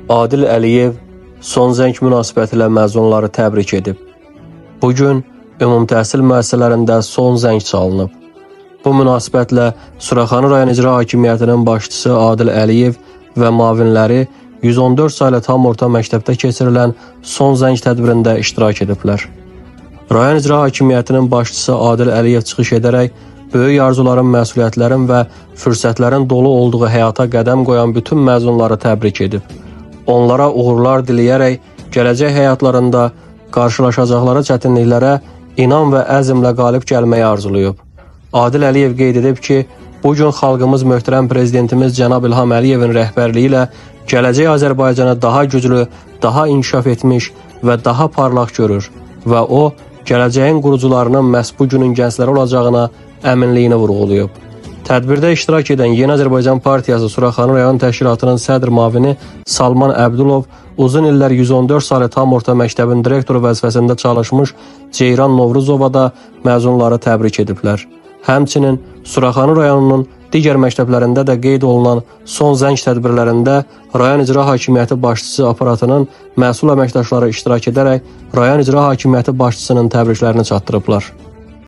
Adil Əliyev son zəng münasibətilə məzunları təbrik edib. Bugün ümumtəhsil müəssisələrində son zəng çalınıb. Bu münasibətlə Suraxanı rayon icra hakimiyyətinin başçısı Adil Əliyev və müavinləri 114 saylı tam orta məktəbdə keçirilən son zəng tədbirində iştirak ediblər. Rayon icra hakimiyyətinin başçısı Adil Əliyev çıxış edərək, böyük arzuların, məsuliyyətlərin və fürsətlərin dolu olduğu həyata qədəm qoyan bütün məzunları təbrik edib. Onlara uğurlar diləyərək, gələcək həyatlarında qarşılaşacaqları çətinliklərə inam və əzmlə qalib gəlməyi arzulayıb. Adil Əliyev qeyd edib ki, bugün xalqımız möhtərəm prezidentimiz Cənab İlham Əliyevin rəhbərliyi ilə gələcək Azərbaycanı daha güclü, daha inkişaf etmiş və daha parlaq görür və o, gələcəyin qurucularının məhz bu günün gəncləri olacağına əminliyini vurğulayıb. Tədbirdə iştirak edən Yeni Azərbaycan Partiyası Suraxanı rayon təşkilatının sədr müavini Salman Əbdülov uzun illər 114 saylı tam orta məktəbin direktoru vəzifəsində çalışmış Ceyran Novruzova da məzunları təbrik ediblər. Həmçinin Suraxanı rayonunun digər məktəblərində də qeyd olunan son zəng tədbirlərində rayon icra hakimiyyəti başçısı aparatının məsul əməkdaşları iştirak edərək rayon icra hakimiyyəti başçısının təbriklərini çatdırıblar.